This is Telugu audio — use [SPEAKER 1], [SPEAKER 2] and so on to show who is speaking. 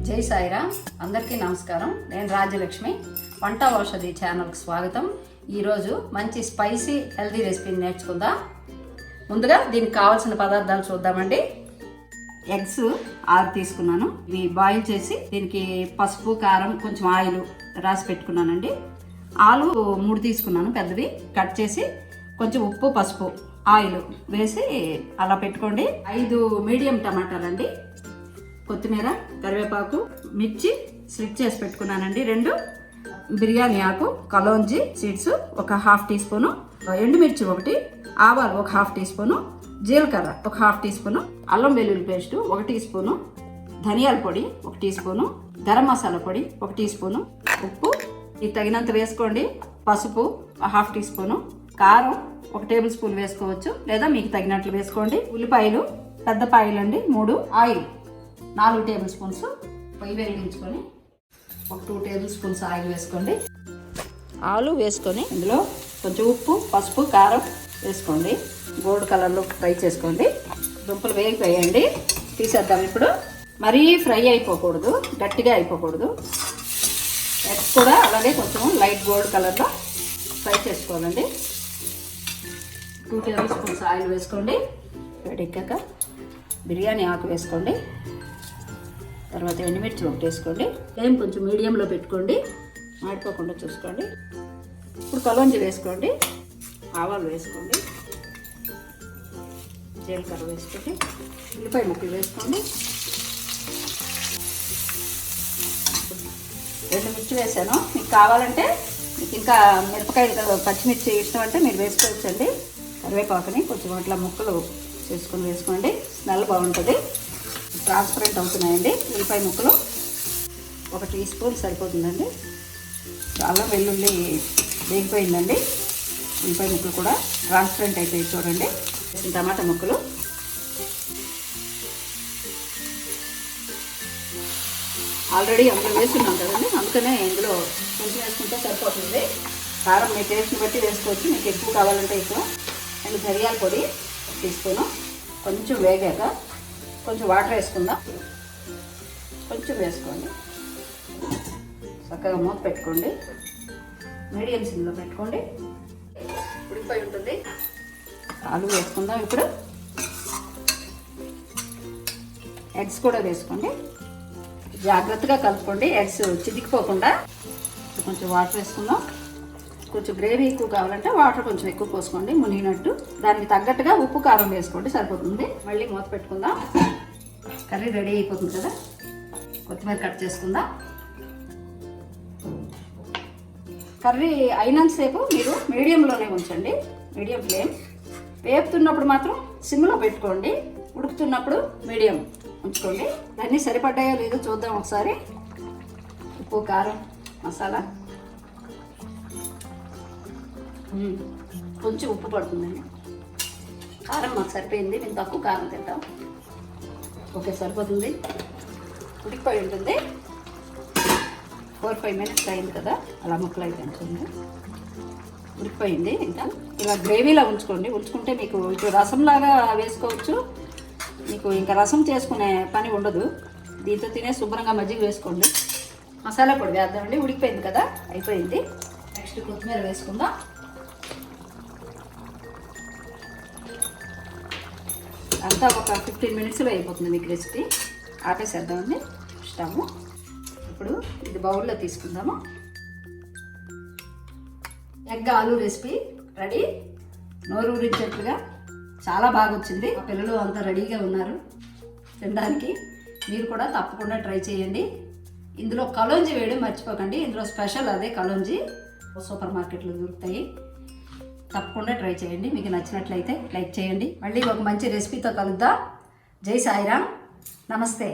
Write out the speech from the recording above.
[SPEAKER 1] జై సాయిరామ్. అందరికీ నమస్కారం. నేను రాజ్యలక్ష్మి. వంట ఔషధి ఛానల్కి స్వాగతం. ఈరోజు మంచి స్పైసీ హెల్దీ రెసిపీని నేర్చుకుందాం. ముందుగా దీనికి కావాల్సిన పదార్థాలు చూద్దామండి. ఎగ్స్ 6 తీసుకున్నాను. ఇవి బాయిల్ చేసి దీనికి పసుపు, కారం, కొంచెం ఆయిల్ రాసి పెట్టుకున్నానండి. ఆలు 3 తీసుకున్నాను, పెద్దవి కట్ చేసి కొంచెం ఉప్పు, పసుపు, ఆయిల్ వేసి అలా పెట్టుకోండి. 5 మీడియం టమాటాలండి, కొత్తిమీర, కరివేపాకు, మిర్చి స్లిట్ చేసి పెట్టుకున్నానండి 2, బిర్యానీ ఆకు, కలోంజీ సీడ్స్ 1/2 టీ స్పూను, ఎండుమిర్చి 1, ఆవాలు 1/2 టీ స్పూను, జీలకర్ర 1/2 టీ స్పూను, అల్లం వెల్లుల్లి పేస్టు 1 టీ స్పూను, ధనియాల పొడి 1 టీ స్పూను, గరం మసాలా పొడి 1 టీ స్పూను, ఉప్పు ఇది తగినంత వేసుకోండి, పసుపు 1/2 టీ స్పూను, కారం 1 టేబుల్ స్పూన్ వేసుకోవచ్చు, లేదా మీకు తగినట్లు వేసుకోండి. ఉల్లిపాయలు పెద్ద పాయలండి 3, ఆయిల్ 4 టేబుల్ స్పూన్స్. పొయ్యి వెలిగించుకొని 2 టేబుల్ స్పూన్స్ ఆయిల్ వేసుకోండి. ఆలు వేసుకొని ఇందులో కొంచెం ఉప్పు, పసుపు, కారం వేసుకోండి. గోల్డ్ కలర్లో ఫ్రై చేసుకోండి. దుంపలు వేగిపోయండి, తీసేద్దాం. ఇప్పుడు మరీ ఫ్రై అయిపోకూడదు, గట్టిగా అయిపోకూడదు. ఎగ్స్ కూడా అలాగే కొంచెం లైట్ గోల్డ్ కలర్లో ఫ్రై చేసుకోవాలండి. 2 టేబుల్ స్పూన్స్ ఆయిల్ వేసుకోండి. వేడెక్కాక బిర్యానీ ఆకు వేసుకోండి. తర్వాత ఎండుమిర్చి 1 వేసుకోండి. ఫ్లేమ్ కొంచెం మీడియంలో పెట్టుకోండి, మాడిపోకుండా చూసుకోండి. ఇప్పుడు కలోంజి వేసుకోండి, ఆవాలు వేసుకోండి, జీలకర్ర వేసుకోండి, ఉల్లిపాయ ముక్కలు వేసుకోండి. 2 మిర్చి వేసాను. మీకు కావాలంటే మీకు ఇంకా మిరపకాయలు, పచ్చిమిర్చి ఇష్టం అంటే మీరు వేసుకోవచ్చండి. కరివేపాకుని కొంచెం అట్లా ముక్కలు చేసుకొని వేసుకోండి, స్మెల్ బాగుంటుంది. ట్రాన్స్పరెంట్ అవుతున్నాయండి ఉల్లిపాయ ముక్కలు. 1 టీ స్పూన్ సరిపోతుందండి. చాలా వెల్లుల్లి వేగిపోయిందండి. ఉల్లిపాయ ముక్కలు కూడా ట్రాన్స్పరెంట్ అయిపోయి చూడండి. టమాటా ముక్కలు ఆల్రెడీ అందులో వేసుకున్నాం కదండి, అందుకనే ఇందులో కొంచెం వేసుకుంటే సరిపోతుంది. కారం మీ టేస్ట్ని బట్టి వేసుకోవచ్చు, మీకు ఎక్కువ కావాలంటే ఎక్కువ. అండ్ ధనియాల పొడి 1 టీ స్పూను. కొంచెం వేగాక కొంచెం వాటర్ వేసుకుందాం. కొంచెం వేసుకోండి, చక్కగా మూత పెట్టుకోండి, మీడియం సిమ్లో పెట్టుకోండి. ఉడికిపోయి ఉంటుంది. ఆలు వేసుకుందాం. ఇప్పుడు ఎగ్స్ కూడా వేసుకోండి. జాగ్రత్తగా కలుపుకోండి, ఎగ్స్ చితికిపోకుండా. కొంచెం వాటర్ వేసుకుందాం. కొంచెం గ్రేవీ ఎక్కువ కావాలంటే వాటర్ కొంచెం ఎక్కువ పోసుకోండి, మునిగినట్టు. దానికి తగ్గట్టుగా ఉప్పు, కారం వేసుకోండి, సరిపోతుంది. మళ్ళీ మూత పెట్టుకుందాం. కర్రీ రెడీ అయిపోతుంది కదా. కొత్తిమీర కట్ చేసుకుందాం. కర్రీ అయినంతసేపు మీరు మీడియంలోనే ఉంచండి, మీడియం ఫ్లేమ్. వేపుతున్నప్పుడు మాత్రం సిమ్లో పెట్టుకోండి, ఉడుకుతున్నప్పుడు మీడియం ఉంచుకోండి. అన్నీ సరిపడ్డాయో లేదో చూద్దాం ఒకసారి. ఉప్పు, కారం, మసాలా కొంచెం ఉప్పు పడుతుందండి. కారం మాకు సరిపోయింది, మేము తక్కువ కారం తింటాం. ఓకే, సరిపోతుంది. ఉడికిపోయి ఉంటుంది. 4-5 మినిట్స్ అయింది కదా, అలా ముక్కలు అయిపోయింది చూడండి. ఉడికిపోయింది. ఇంకా ఇలా గ్రేవీలా ఉంచుకుంటే మీకు ఇప్పుడు రసంలాగా వేసుకోవచ్చు. మీకు ఇంకా రసం చేసుకునే పని ఉండదు. దీంతో తినే శుభ్రంగా మజ్జిగ వేసుకోండి. మసాలా పొడి వేద్దామండి. ఉడికిపోయింది కదా, అయిపోయింది. నెక్స్ట్ కొత్తిమీర వేసుకుందాం. అంతా ఒక 15 మినిట్స్లో అయిపోతుంది మీకు రెసిపీ. ఆపేసేద్దామండి స్టవ్. ఇప్పుడు ఇది బౌల్లో తీసుకుందాము. ఎగ్ ఆలు రెసిపీ రెడీ. నోరు ఊరించేట్లుగా చాలా బాగా వచ్చింది. మా పిల్లలు అంతా రెడీగా ఉన్నారు తినడానికి. మీరు కూడా తప్పకుండా ట్రై చేయండి. ఇందులో కలోంజీ వేయడం మర్చిపోకండి. ఇందులో స్పెషల్ అదే కలోంజీ. సూపర్ మార్కెట్లో దొరుకుతాయి. తప్పకుండా ట్రై చేయండి. మీకు నచ్చినట్లయితే లైక్ చేయండి. మళ్ళీ ఒక మంచి రెసిపీతో కలుద్దాం. జై సాయిరామ్. నమస్తే.